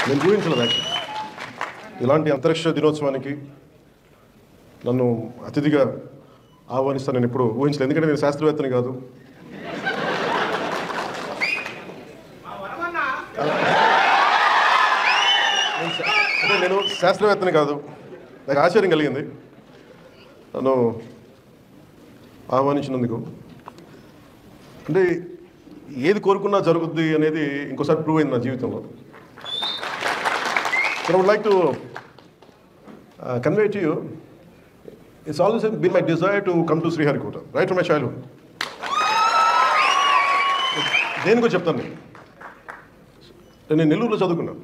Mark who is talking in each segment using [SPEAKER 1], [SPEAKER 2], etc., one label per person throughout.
[SPEAKER 1] నేను ఊహించలేదు యాక్చువల్లీ ఇలాంటి అంతరిక్ష దినోత్సవానికి నన్ను అతిథిగా ఆహ్వానిస్తాను నేను ఎప్పుడు ఊహించలేదు. ఎందుకంటే నేను శాస్త్రవేత్తని కాదు. అంటే నేను శాస్త్రవేత్తని కాదు. నాకు ఆశ్చర్యం కలిగింది నన్ను ఆహ్వానించినందుకు. అంటే ఏది కోరుకున్నా జరుగుద్ది అనేది ఇంకోసారి ప్రూవ్ అయింది నా జీవితంలో. So I would like to convey to you, it's always been my desire to come to Sriharikota, right from my childhood. దేనికో చెప్తాను నేను నెల్లూరులో చదువుకున్నాను.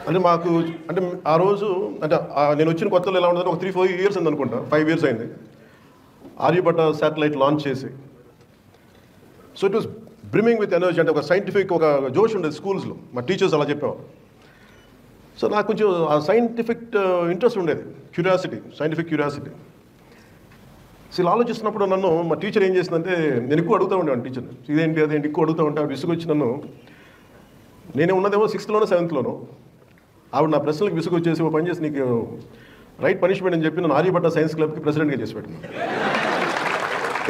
[SPEAKER 1] అంటే మాకు అంటే ఆ రోజు అంటే నేను వచ్చిన కొత్తలో ఎలా ఉండదు, ఒక 3-4 years అయింది అనుకుంటా, 5 years అయింది ఆర్యభట్ట శాటిలైట్ లాంచ్ చేసి. So it was brimming with energy. అంటే ఒక సైంటిఫిక్ ఒక జోష్ ఉండేది స్కూల్స్లో, మా టీచర్స్ అలా చెప్పేవారు. సో నాకు కొంచెం ఆ సైంటిఫిక్ ఇంట్రెస్ట్ ఉండేది, క్యూరియాసిటీ, సైంటిఫిక్ క్యూరియాసిటీ. సో ఇలా ఆలోచిస్తున్నప్పుడు నన్ను మా టీచర్ ఏం చేసిందంటే, నేను ఎక్కువ అడుగుతూ ఉండేవాడిని టీచర్ని, ఇదేంటి అదేంటి ఎక్కువ అడుగుతూ ఉంటే ఆవిడ విసుగొచ్చి నన్ను, నేనే ఉన్నదేమో 6th 7th ఆవిడ నా ప్రశ్నలకు విసుగొచ్చేసి ఓ పని చేసి నీకు రైట్ పనిష్మెంట్ అని చెప్పి నన్ను ఆర్యభట్ట సైన్స్ క్లబ్కి ప్రెసిడెంట్గా చేసి పెట్టింది.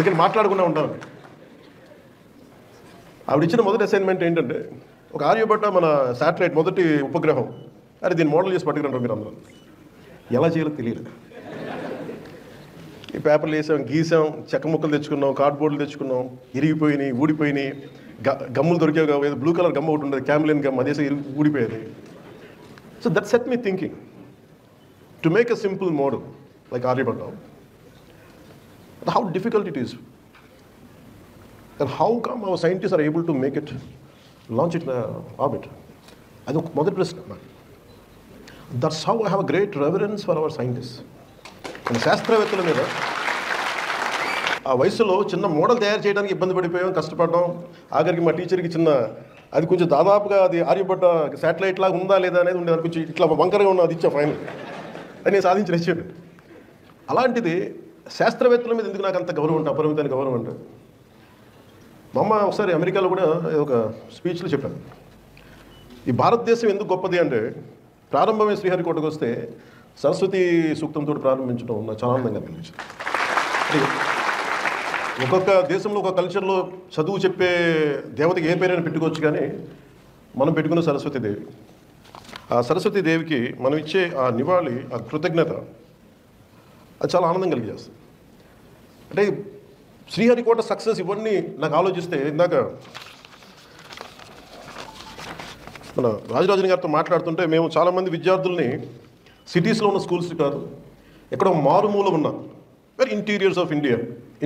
[SPEAKER 1] ఇక్కడ మాట్లాడకుండా ఉంటాను. ఆవిడ ఇచ్చిన మొదటి అసైన్మెంట్ ఏంటంటే, ఒక ఆర్యభట్ట మన శాటిలైట్ మొదటి ఉపగ్రహం, అరే దీన్ని మోడల్ చేసి పట్టుకురంటారు మీరు అందరూ. ఎలా చేయాలో తెలియలేదు. ఈ పేపర్లు వేసాం, గీసాం, చెక్క ముక్కలు తెచ్చుకున్నాం, కార్డ్బోర్డులు తెచ్చుకున్నాం, ఇరిగిపోయినాయి, ఊడిపోయినాయి, గమ్ములు దొరికేవి కావు. ఏదో బ్లూ కలర్ గమ్ ఒకటి ఉండేది, క్యామ్లిన్ గమ్, అదేసే ఊడిపోయేది. So that set me thinking to make a simple model like Aryabhata, how difficult it is. And how come our scientists are able to make it, launch it in orbit? అది ఒక మొదటి ప్రశ్న. That's how I have a great reverence for our scientists. మన శాస్త్రవేత్తల మీద ఆ వయసులో చిన్న మోడల్ తయారు చేయడానికి ఇబ్బంది పడిపోయాం, కష్టపడ్డాం. ఆఖరికి మా టీచర్కి చిన్న అది కొంచెం దాదాపుగా అది ఆర్యభట్ట శాటిలైట్ లాగా ఉందా లేదా అనేది ఉండేది, కొంచెం ఇట్లా వంకరగా ఉన్నది, అది ఇచ్చా ఫైనల్ అని నేను సాధించిన విషయం. అలాంటిది శాస్త్రవేత్తల మీద ఎందుకు నాకు అంత గౌరవం అంటే, అపరిమితమైన గౌరవం అంటే, మా అమ్మ ఒకసారి అమెరికాలో కూడా ఒక స్పీచ్లో చెప్పాను, ఈ భారతదేశం ఎందుకు గొప్పది అంటే, ప్రారంభమే శ్రీహరికోటకు వస్తే సరస్వతి సూక్తంతో ప్రారంభించడం నాకు చాలా ఆనందంగా అనిపించింది. ఒక్కొక్క దేశంలో ఒక కల్చర్లో చదువు చెప్పే దేవతకి ఏ పేరైనా పెట్టుకోవచ్చు, కానీ మనం పెట్టుకున్న సరస్వతీదేవి. ఆ సరస్వతీదేవికి మనం ఇచ్చే ఆ నివాళి, ఆ కృతజ్ఞత, అది చాలా ఆనందం కలిగజేస్తుంది. అంటే శ్రీహరికోట సక్సెస్ ఇవన్నీ నాకు ఆలోచిస్తే, ఇందాక మన రాజరాజన్ గారితో మాట్లాడుతుంటే, మేము చాలామంది విద్యార్థుల్ని సిటీస్లో ఉన్న స్కూల్స్ కాదు, ఎక్కడో మారుమూల ఉన్న very interiors of India,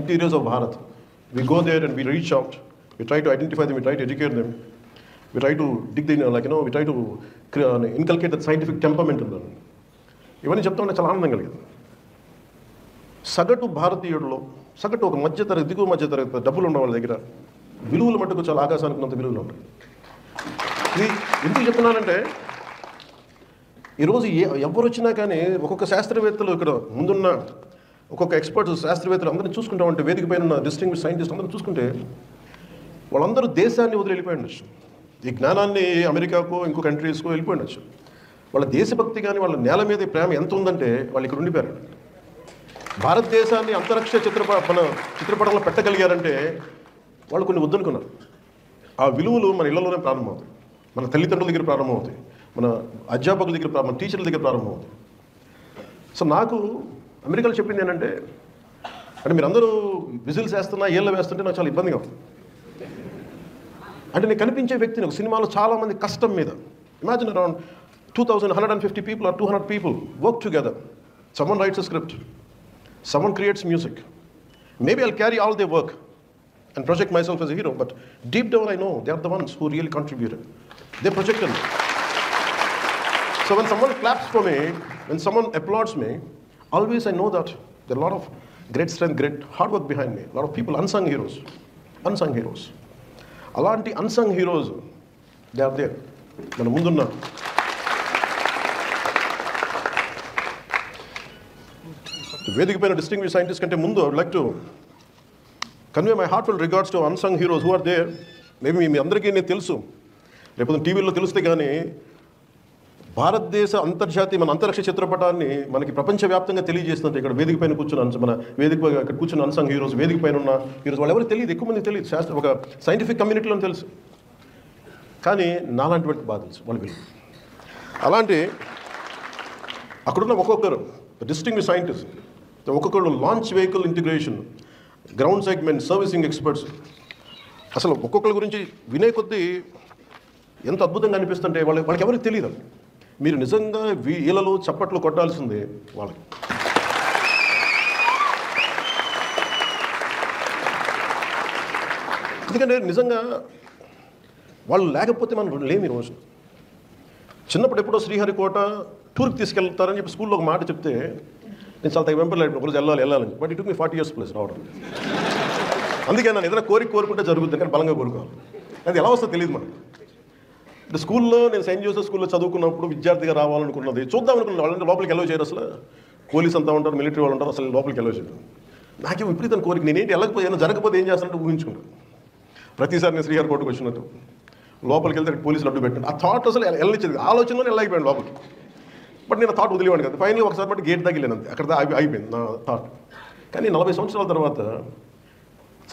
[SPEAKER 1] interiors of Bharat, we go there and we reach out, we try to identify them, we try to educate them, we try to dig the like we try to inculcate that scientific temperament ఉందని. ఇవన్నీ చెప్తా ఉంటే చాలా ఆనందం కలిగింది. సగటు భారతీయుడిలో, సగటు ఒక మధ్యతరగతి, దిగువ మధ్యతరగతి డబ్బులు ఉన్న వాళ్ళ దగ్గర విలువలు మటుకు చాలా ఆకాశానికి ఉన్నంత విలువలు ఉంటాయి. ఇది ఎందుకు చెప్తున్నానంటే, ఈరోజు ఎవరు వచ్చినా కానీ ఒక్కొక్క శాస్త్రవేత్తలు ఇక్కడ ముందున్న ఒక్కొక్క ఎక్స్పర్ట్స్ శాస్త్రవేత్తలు అందరినీ చూసుకుంటామంటే, వేదిక పైన ఉన్న డిస్టింగ్విష్డ్ సైంటిస్ట్ అందరూ చూసుకుంటే, వాళ్ళందరూ దేశాన్ని వదిలి వెళ్ళిపోయి ఉండొచ్చు, ఈ జ్ఞానాన్ని అమెరికాకో ఇంకో కంట్రీస్కో వెళ్ళిపోయి ఉండొచ్చు. వాళ్ళ దేశభక్తి కానీ వాళ్ళ నేల మీద ప్రేమ ఎంత ఉందంటే వాళ్ళు ఇక్కడ ఉండిపోయారు. భారతదేశాన్ని అంతరిక్ష చిత్రపటంలో పెట్టగలిగారంటే వాళ్ళు కొన్ని వద్దనుకున్నారు. ఆ విలువలు మన ఇళ్లలోనే ప్రారంభమవుతాయి, మన తల్లిదండ్రుల దగ్గర ప్రారంభమవుతాయి, మన అధ్యాపకుల దగ్గర, మన టీచర్ల దగ్గర ప్రారంభమవుతాయి. సో నాకు అమెరికాలో చెప్పింది ఏంటంటే, అంటే మీరు అందరూ విజిల్స్ వేస్తున్నా, ఏళ్ళు వేస్తుంటే నాకు చాలా ఇబ్బందిగా ఉంది. అంటే నేను కనిపించే వ్యక్తిని ఒక సినిమాలో చాలామంది కష్టం మీద, imagine around 2150 people or 200 people work together. Someone writes a script, someone creates music. Maybe I'll carry all their work and project myself as a hero, but deep down I know they are the ones who really contributed. They projected me. So when someone claps for me, when someone applauds me, always I know that there are a lot of great strength, great hard work behind me. A lot of people, unsung heroes. Unsung heroes. Alanti unsung heroes, they are there. మన ముందున్న వేదిక పైన distinguished scientist కంటే ముందు I would like to convey my heartfelt regards to unsung heroes who are there. Maybe మీ అందరికీ నేను తెలుసు, రేపు టీవీలో తెలిస్తే కానీ భారతదేశ అంతర్జాతీయ మన అంతరిక్ష చిత్రపటాన్ని మనకి ప్రపంచవ్యాప్తంగా తెలియజేస్తుంటే ఇక్కడ వేదిక పైన కూర్చున్న మన వేదిక ఇక్కడ కూర్చున్న అన్సంగ్ హీరోస్, వేదిక పైన ఉన్న హీరోస్ వాళ్ళు ఎవరు తెలియదు, ఎక్కువ మంది తెలియదు, ఒక సైంటిఫిక్ కమ్యూనిటీలో తెలుసు. కానీ నాలాంటి వాటికి బాగా తెలుసు వాళ్ళు వీళ్ళు. అలాంటి అక్కడున్న ఒక్కొక్కరు డిస్టింగ్విష్ సైంటిస్ట్, ఒక్కొక్కరు launch vehicle integration, ground segment, servicing experts, అసలు ఒక్కొక్కరి గురించి వినే కొద్దీ ఎంత అద్భుతంగా అనిపిస్తుంటే వాళ్ళకి ఎవరికి తెలియదు. మీరు నిజంగా వీళ్ళలో చప్పట్లు కొట్టాల్సిందే వాళ్ళకి. ఎందుకంటే నిజంగా వాళ్ళు లేకపోతే మనం లేని రోజు. చిన్నప్పుడు ఎప్పుడో శ్రీహరికోట టూర్కి తీసుకెళ్తారని చెప్పి స్కూల్లో ఒక మాట చెప్తే నేను చాలా వెంపర్లేదు, ఒకరోజు వెళ్ళాలని. But it took me 40 years plus రావడం. అందుకే నన్ను ఏదైనా కోరుకుంటే జరుగుతుంది, కానీ బలంగా కోరుకోవాలి. అది ఎలా వస్తుందో తెలియదు మనకు. స్కూల్లో నేను సెయింట్ జోసెఫ్ స్కూల్లో చదువుకున్నప్పుడు విద్యార్థిగా రావాలనుకున్నది, చూద్దాం అనుకున్నాను. వాళ్ళంటే లోపలికి ఎల్లో చేయరు, అసలు పోలీస్ అంతా ఉంటారు, మిలిటరీ వాళ్ళు ఉంటారు, అసలు లోపలికి ఎల్లో చేయరు. నాకేం విపరీతం కోరిక, నేనేంటి వెళ్ళకపోతే జరగకపోతే ఏం చేస్తానంటే ఊహించుకుంటాను. ప్రతిసారి నేను శ్రీహరికోటకు వచ్చినట్టు లోపలికి వెళ్తే పోలీసులు అడ్డు పెట్టండి, ఆ థాట్ అసలు వెళ్ళనిచ్చేది, ఆలోచనలో వెళ్ళకపోయాను లోపలికి. బట్ నేను థాట్ వదిలేవాడు కదా. ఫైనల్ ఒకసారి బట్టి గేట్ తగిలేను, అంతే, అక్కడ అయిపోయింది నా థాట్. కానీ 40 సంవత్సరాల తర్వాత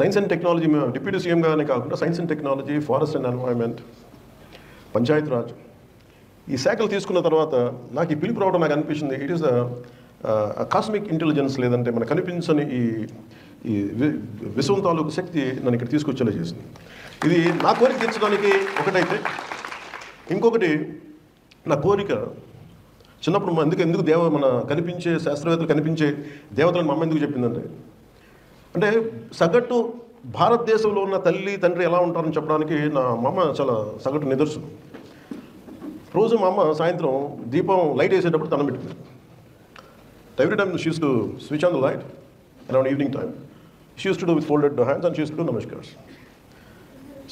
[SPEAKER 1] సైన్స్ అండ్ టెక్నాలజీ డిప్యూటీ సీఎంగానే కాకుండా science and technology, forest and environment, Panchayat Raj ఈ శాఖలు తీసుకున్న తర్వాత నాకు ఈ పిలుపు రావడం నాకు అనిపించింది. ఇట్ ఈస్ కాస్మిక్ ఇంటెలిజెన్స్, లేదంటే మనకు కనిపించని ఈ విశ్వం తాలూకు శక్తి నన్ను ఇక్కడ తీసుకొచ్చేలా చేసింది. ఇది నా కోరిక తీర్చడానికి ఒకటైతే, ఇంకొకటి నా కోరిక చిన్నప్పుడు ఎందుకు మన కనిపించే శాస్త్రవేత్తలు కనిపించే దేవతలను మా అమ్మ ఎందుకు చెప్పిందంటే, అంటే సగటు భారతదేశంలో ఉన్న తల్లి తండ్రి ఎలా ఉంటారని చెప్పడానికి నా అమ్మ చాలా సగటు నిదర్శనం. రోజు మా అమ్మ సాయంత్రం దీపం లైట్ వేసేటప్పుడు దండం పెట్టుకుంది. Every time she used to switch on the light around evening time. She used to do with folded hands and she used to do namaskars.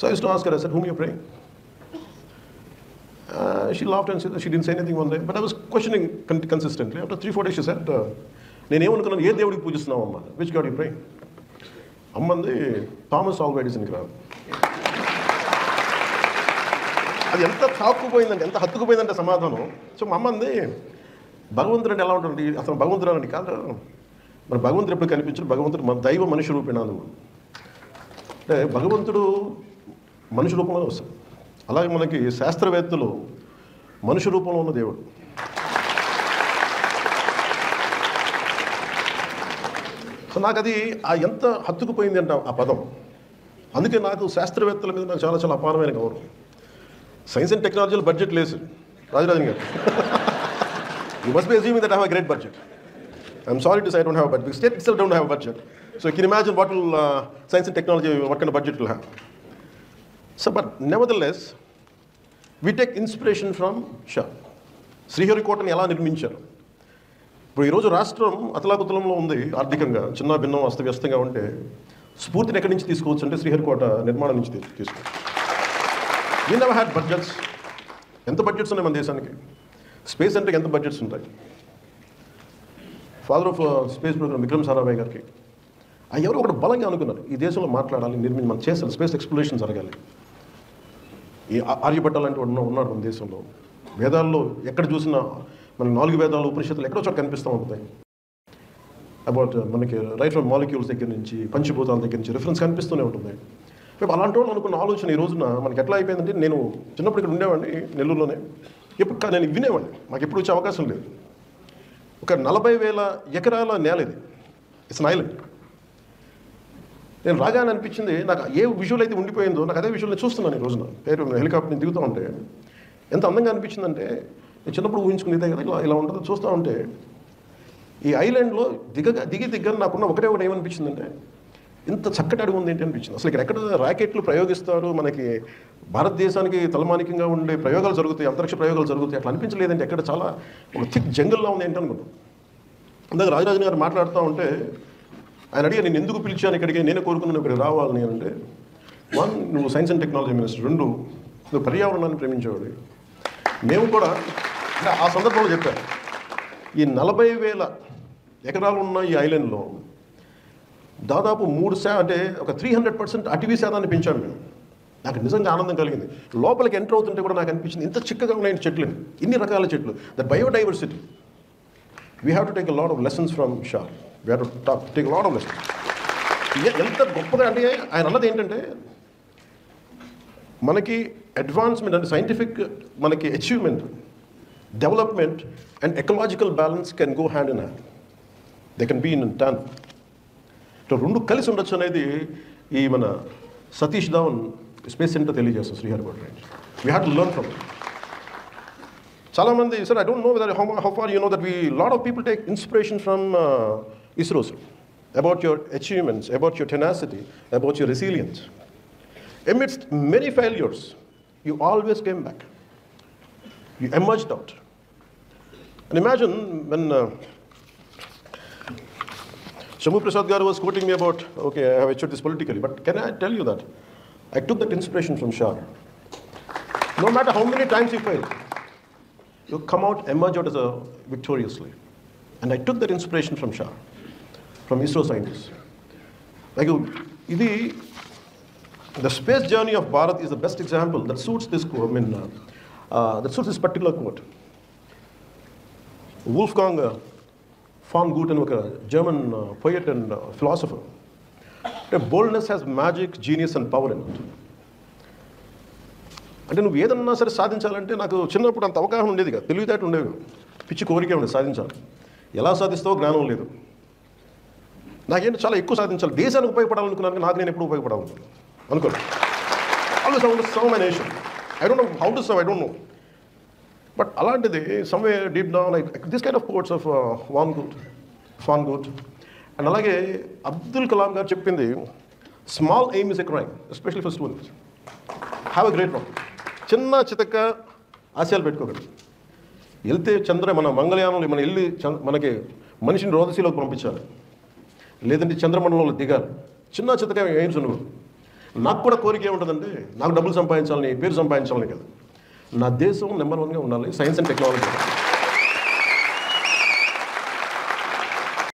[SPEAKER 1] So I used to ask her, I said, whom are you praying? She laughed and said she didn't say anything one day, but I was questioning consistently. After 3-4 days she said, నేనేమనుకున్నాను, ఏ దేవుడికి పూజిస్తున్నావు అమ్మ, which god you praying? అమ్మంది Thomas Alva ఎడిసన్కి రాదు. అది ఎంత తాక్కుపోయిందంటే, ఎంత హత్తుకుపోయిందంటే సమాధానం. సో మా అమ్మంది భగవంతుడు అంటే ఎలా ఉంటుంది, అసలు భగవంతుడు అని కాదు, మన భగవంతుడు ఎప్పుడు కనిపించడు, భగవంతుడు మన దైవ మనిషి రూపేణాలు, అంటే భగవంతుడు మనిషి రూపంలో వస్తాడు. అలాగే మనకి శాస్త్రవేత్తలు మనిషి రూపంలో ఉన్న దేవుడు. సో నాకు అది ఎంత హత్తుకుపోయింది అంట ఆ పదం. అందుకే నాకు శాస్త్రవేత్తల మీద నాకు చాలా చాలా అపారమైన గౌరవం. సైన్స్ అండ్ టెక్నాలజీలో బడ్జెట్ లేదు రాజరాజన్ గారు. You must be assuming that I have a great budget. I'm sorry to say I don't have a budget. State itself don't have a budget. So you can imagine what will science and technology, what kind of budget will have. So but nevertheless, we take inspiration from Shah. శ్రీహరికోటని ఎలా నిర్మించారు. ఇప్పుడు ఈరోజు రాష్ట్రం అతలాకుతలంలో ఉంది ఆర్థికంగా, చిన్న భిన్నం అస్తవ్యస్తంగా ఉంటే స్ఫూర్తిని ఎక్కడి నుంచి తీసుకోవచ్చు అంటే శ్రీహరికోట నిర్మాణం నుంచి తీసుకోవచ్చు. We never had budgets. ఎంత బడ్జెట్స్ ఉన్నాయి మన దేశానికి? స్పేస్ సెంటర్కి ఎంత బడ్జెట్స్ ఉంటాయి? Father of space program Vikram Sarabhai గారికి ఎవరో ఒకటి బలంగా అనుకున్నారు, ఈ దేశంలో మాట్లాడాలి, మనం చేసాలి, స్పేస్ ఎక్స్ప్లోరేషన్ జరగాలి. ఈ ఆర్యభట్ట లాంటి ఉన్నాడు మన దేశంలో. వేదాల్లో ఎక్కడ చూసినా మన 4 వేదాలు, ఉపనిషత్తులు ఎక్కడో చోట కనిపిస్తూ ఉంటాయి. అబౌట్ మనకి రైట్ ఫ్రమ్ మాలిక్యూల్స్ దగ్గర నుంచి, పంచభూతాల దగ్గర నుంచి రిఫరెన్స్ కనిపిస్తూనే ఉంటుంది. రేపు అలాంటి వాళ్ళు అనుకున్న ఆలోచన ఈ రోజున మనకి ఎట్లా అయిపోయిందంటే, నేను చిన్నప్పుడు ఇక్కడ ఉండేవాడిని నెల్లూరులోనే, ఎప్పుడు నేను వినేవాడిని, మాకు ఎప్పుడు వచ్చే అవకాశం లేదు. ఒక 40,000 ఎకరాల నేల ఇది, ఇట్స్ అన్ ఐలాండ్. నేను రాగానే అనిపించింది, నాకు ఏ విజువల్ అయితే ఉండిపోయిందో నాకు అదే విజువల్ నేను చూస్తున్నాను ఈ రోజున. హెలికాప్టర్ నుంచి దిగుతూ ఉంటే ఎంత అందంగా అనిపించిందంటే, నేను చిన్నప్పుడు ఊహించుకుని ఇదే కదా ఇలా ఉంటుందో చూస్తూ ఉంటే, ఈ ఐలాండ్లో దిగ నాకున్న ఒకటే ఏమనిపించిందంటే, ఇంత చక్కటి అడుగు ఉంది ఏంటి అనిపించింది. అసలు ఇక్కడ ఎక్కడ రాకెట్లు ప్రయోగిస్తారు, మనకి భారతదేశానికి తలమానికంగా ఉండే ప్రయోగాలు జరుగుతాయి, అంతరిక్ష ప్రయోగాలు జరుగుతాయి, అట్లా అనిపించలేదంటే ఎక్కడ చాలా ఒక థిక్ జంగల్లో ఉంది ఏంటి అనుకుంటాం. ఇందాక రాజరాజన్ గారు మాట్లాడుతూ ఉంటే ఆయన అడిగా, నేను ఎందుకు పిలిచాను ఇక్కడికి, నేనే కోరుకున్నాను ఇక్కడికి రావాలని అంటే, 1, నువ్వు సైన్స్ అండ్ టెక్నాలజీ మినిస్టర్, 2, నువ్వు పర్యావరణాన్ని ప్రేమించేవాడు. మేము కూడా ఆ సందర్భంలో చెప్పాను, ఈ 40,000 ఎకరాలు ఉన్న ఈ ఐలాండ్లో దాదాపు 3 అంటే ఒక 300% అటవీ శాతాన్ని పెంచాము మేము. నాకు నిజంగా ఆనందం కలిగింది. లోపలికి ఎంటర్ అవుతుంటే కూడా నాకు అనిపించింది ఇంత చిక్కగా ఉన్నాయి చెట్లు, ఇన్ని రకాల చెట్లు. That biodiversity we have to take a lot of lessons from Shah. We have to take lot of lessons. ఎంత గొప్పగా అంటే ఆయన అన్నది ఏంటంటే మనకి అడ్వాన్స్మెంట్ అంటే సైంటిఫిక్ మనకి achievement, development and ecological balance can go hand in hand. They can be in turn. రెండు కలిసి ఉండొచ్చు అనేది ఈ మన సతీష్ ధావన్ స్పేస్ సెంటర్ తెలియజేస్తాం Sriharikota range. We have to learn from it. చాలామంది sir I don't know whether how far you know that we lot of people take inspiration from ISRO sir, about your achievements, about your tenacity, about your resilience. Amidst many failures, you always came back. You emerged out. And imagine when Shamu Prasad Garu was quoting me about, okay, I have achieved this politically, but can I tell you that I took that inspiration from Shah. No matter how many times you fail, you come out, emerge out as a victoriously. And I took that inspiration from Shah, from ISRO scientists. Like, the space journey of Bharat is the best example that suits this quote. I mean, that suits this particular quote. Wolfgang von Goethe, a German poet and philosopher. Boldness has magic, genius, and power in it. అంటే నువ్వు ఏదన్నా సరే సాధించాలంటే నాకు చిన్నప్పుడు అంత అవగాహన ఉండేది కదా, తెలివితేట ఉండేవి, పిచ్చి కోరిక ఉండేది సాధించాలి. ఎలా సాధిస్తావో జ్ఞానం లేదు. నాకేంటి చాలా ఎక్కువ సాధించాలి, దేశానికి ఉపయోగపడాలనుకున్నాను, నాకు నేను ఎప్పుడు ఉపయోగపడాలనుకున్నాను అనుకోను. Always I want to serve my nation. I don't know how to serve, I don't know. But అలాంటిది somewhere deep down like this kind of quotes of von Goethe and అలాగే అబ్దుల్ కలాం గారు చెప్పింది, small aim is a crime, especially for students. Have a great one. చిన్న చితక ఆశయాలు పెట్టుకోగలరు. వెళ్తే మన మంగళయానంలో మనం వెళ్ళి మనకి మనిషిని రోదశీలోకి పంపించాలి, లేదంటే చంద్రమండలంలో దిగాలి. చిన్న చితక ఎయిమ్స్ నువ్వు. నాకు కూడా కోరిక ఏముంటుందంటే నాకు డబ్బులు సంపాదించాలని, పేరు సంపాదించాలని కదా, నా దేశం నెంబర్ 1గా ఉండాలి సైన్స్ అండ్ టెక్నాలజీ.